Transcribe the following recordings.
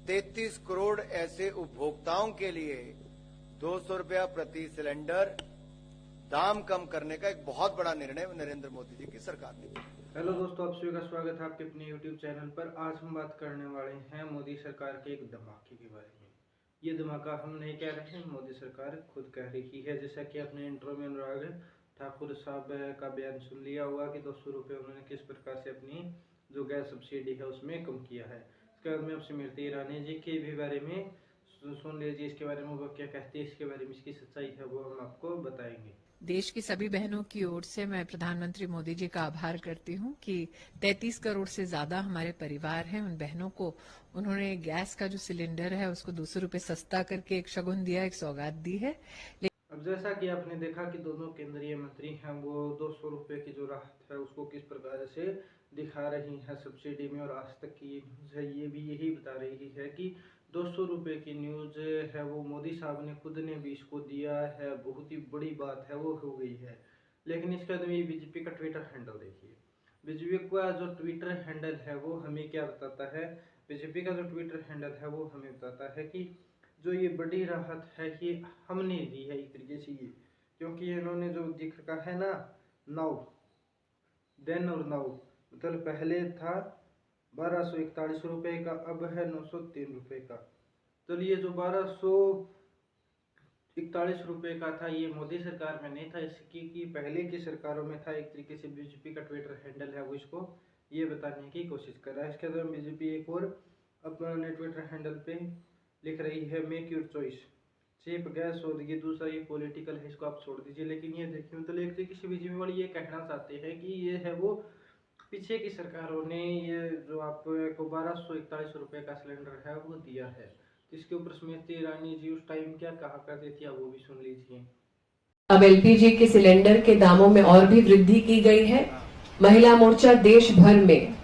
33 करोड़ ऐसे उपभोक्ताओं के लिए 200 रुपया प्रति सिलेंडर दाम कम करने का एक बहुत बड़ा निर्णय नरेंद्र मोदी जी की सरकार ने किया। हेलो दोस्तों, आप सभी का स्वागत है आपके अपने YouTube चैनल पर। आज हम बात करने वाले हैं मोदी सरकार के एक धमाके के बारे में। ये धमाका हम नहीं कह रहे हैं, मोदी सरकार खुद कह रही है। जैसा कि आपने इंट्रो में अनुराग ठाकुर साहब का बयान सुन लिया होगा कि 200 रुपये उन्होंने किस प्रकार से अपनी जो गैस सब्सिडी है उसमें कम किया है। इसके बाद में अब स्मृति ईरानी जी के भी बारे में सुन लीजिए, इसके बारे में वो क्या कहती है, इसके बारे में इसकी सच्चाई है वो हम आपको बताएंगे। देश की सभी बहनों की ओर से मैं प्रधानमंत्री मोदी जी का आभार करती हूं कि 33 करोड़ से ज्यादा हमारे परिवार हैं, उन बहनों को उन्होंने गैस का जो सिलेंडर है उसको 200 रुपये सस्ता करके एक शगुन दिया, एक सौगात दी है। अब जैसा कि आपने देखा कि दोनों केंद्रीय मंत्री हैं वो 200 रुपये की जो राहत है उसको किस प्रकार से दिखा रही हैं सब्सिडी में, और आज तक की न्यूज़ है ये भी यही बता रही है कि 200 रुपये की न्यूज़ है वो मोदी साहब ने खुद ने भी इसको दिया है। बहुत ही बड़ी बात है वो हो गई है। लेकिन इसके बाद में बीजेपी का ट्विटर हैंडल देखिए। बीजेपी का जो ट्विटर हैंडल है वो हमें क्या बताता है, बीजेपी का जो ट्विटर हैंडल है वो हमें बताता है कि जो ये बड़ी राहत है ये हमने दी है एक तरीके से, ये क्योंकि इन्होंने जो दिख रखा है ना नाउ देन और नाउ, मतलब पहले था 1241 रुपये का, अब है 903 रुपये का। तो ये जो 1241 रुपये का था ये मोदी सरकार में नहीं था, इसकी की पहले की सरकारों में था। एक तरीके से बीजेपी का ट्विटर हैंडल है वो इसको ये बताने की कोशिश कर रहा है। इसके बाद बीजेपी एक और अपने ट्विटर हैंडल पे लिख रही है make your choice cheap gas, और ये दूसरा ये पॉलिटिकल है, इसको आप छोड़ दीजिए। लेकिन ये देखिए मतलब एक तरीके से बीजेपी वाले ये कहना चाहते हैं कि ये है वो पीछे की सरकारों ने ये जो आपको 1241 रुपये का सिलेंडर है वो दिया है। तो इसके ऊपर स्मृति ईरानी जी उस टाइम क्या कहा करती थी, वो भी सुन लीजिए। अब एलपीजी के सिलेंडर के दामों में और भी वृद्धि की गई है। महिला मोर्चा देश भर में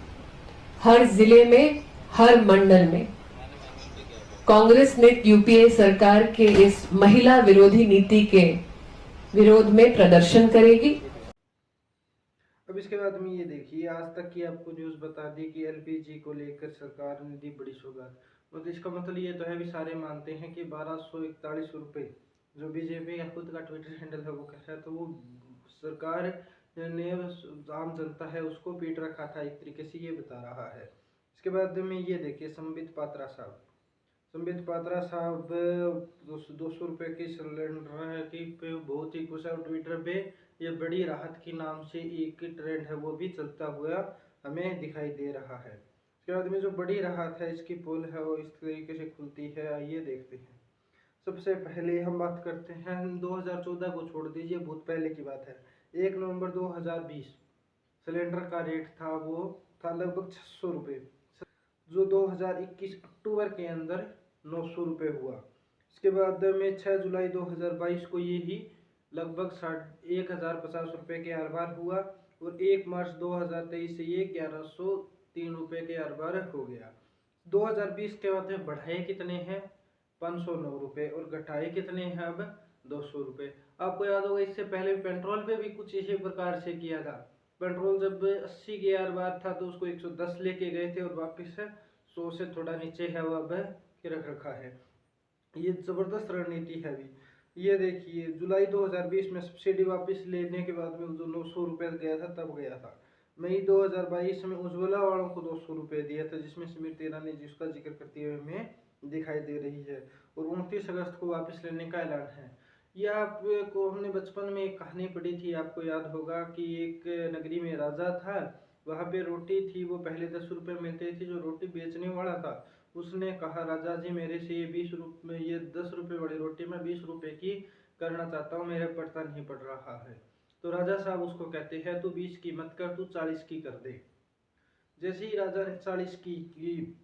हर जिले में हर मंडल में कांग्रेस ने यूपीए सरकार के इस महिला विरोधी नीति के विरोध में प्रदर्शन करेगी। अब इसके बाद में ये देखिए, आज तक की आपको न्यूज़ बता दी कि एलपीजी को लेकर सरकार ने दी बड़ी सौगात। मतलब इसका मतलब ये तो है भी सारे मानते हैं कि 1241 रुपये जो बीजेपी का खुद का ट्विटर हैंडल है वो कह रहा है, तो वो सरकार ने आम जनता है उसको पीट रखा था एक तरीके से, ये बता रहा है। इसके बाद में ये देखिए संबित पात्रा साहब 200 रुपये की सिलेंडर की पे बहुत ही खुश है। ट्विटर पे ये बड़ी राहत की नाम से एक ट्रेंड है वो भी चलता हुआ हमें दिखाई दे रहा है। इसके बाद में जो बड़ी राहत है इसकी पोल है वो इस तरीके से खुलती है, आइए देखते हैं। सबसे पहले हम बात करते हैं 2014 को छोड़ दीजिए, बहुत पहले की बात है। 1 नवंबर 2020 सिलेंडर का रेट था वो था लगभग 600 रुपये, जो 2021 अक्टूबर के अंदर 900 रुपये हुआ। इसके बाद में 6 जुलाई 2022 को ये ही लगभग 1050 रुपये के आर पार हुआ, और 1 मार्च 2023 से ये 1103 रुपये के आर पार हो गया। 2020 के बाद में बढ़ाए कितने हैं 509 रुपये, और घटाए कितने हैं अब 200 रुपये। आपको याद होगा इससे पहले पेट्रोल पे भी कुछ इसी प्रकार से किया था। पेट्रोल जब 80 के आर पार था तो उसको 110 लेके गए थे, और वापस 100 से थोड़ा नीचे है वो अब रख रखा है। ये जबरदस्त रणनीति है अभी। ये देखिए जुलाई 2020 में सब्सिडी वापस लेने के बाद में जो 900 रुपये गया था तब गया था। मई 2022 में उज्ज्वला वालों को 200 रुपये दिया था, जिसमें स्मृति ईरानी जिसका जिक्र करती हुए हमें दिखाई दे रही है, और 29 अगस्त को वापस लेने का ऐलान है। यह आपको हमने बचपन में एक कहानी पढ़ी थी, आपको याद होगा कि एक नगरी में राजा था, वहाँ पे रोटी थी वो पहले 10 रुपये मिलते थे। जो रोटी बेचने वाला था उसने कहा राजा जी मेरे से ये 20 रुपये ये 10 रुपये वाली रोटी मैं 20 रुपये की करना चाहता हूँ, मेरे पड़ता नहीं पड़ रहा है। तो राजा साहब उसको कहते हैं तू 20 की मत कर, तू 40 की कर दे। जैसे ही राजा ने 40 की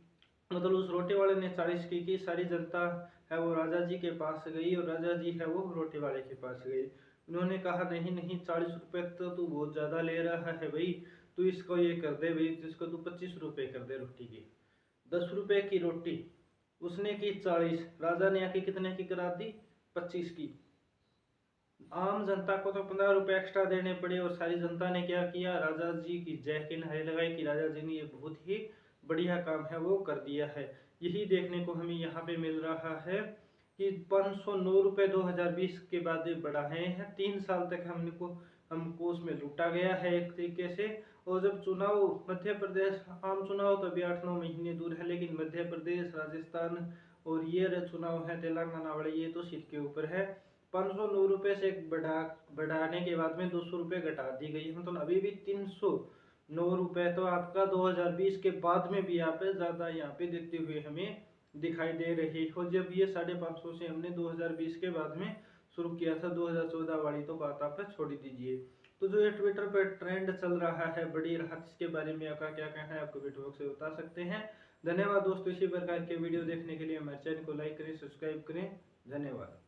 मतलब उस रोटी वाले ने 40 की सारी जनता है वो राजा जी के पास गई, और राजा जी है वो रोटी वाले के पास गई। उन्होंने कहा नहीं नहीं 40 रुपये तो तू बहुत ज़्यादा ले रहा है भाई, तू इसको ये कर दे भाई, इसको तू 25 रुपये कर दे रोटी की। 10 रुपये की रोटी उसने की 40, राजा ने आके कितने की करा दी 25 की। आम जनता को तो 15 रुपये एक्स्ट्रा देने पड़े, और सारी जनता ने क्या किया राजा जी की जय की नारे लगाई कि राजा जी ने ये बहुत ही बढ़िया काम है वो कर दिया है। यही देखने को हमें यहाँ पे मिल रहा है कि 509 रुपये 2020 के बाद बढ़ा है। 3 साल तक हमको उसमें लूटा गया है एक तरीके से। और जब चुनाव मध्य प्रदेश आम चुनाव तो अभी 8-9 महीने दूर है, लेकिन मध्य प्रदेश, राजस्थान और ये चुनाव है तेलंगाना वाले, ये तो सीट के ऊपर है। 509 रुपये से बढ़ाने के बाद में 200 रुपये घटा दी गई है, मतलब अभी भी 309 रुपये तो आपका 2020 के बाद में भी यहाँ पे ज़्यादा यहाँ पे देते हुए हमें दिखाई दे रही हो। जब ये 550 से हमने 2020 के बाद में शुरू किया था, 2014 वाली तो बात आप छोड़ ही दीजिए। तो जो ये ट्विटर पर ट्रेंड चल रहा है बड़ी राहत, इसके बारे में आपका क्या कहना है, आपको वीडियो बॉक्स से बता सकते हैं। धन्यवाद दोस्तों, इसी प्रकार के वीडियो देखने के लिए हमारे चैनल को लाइक करें, सब्सक्राइब करें। धन्यवाद।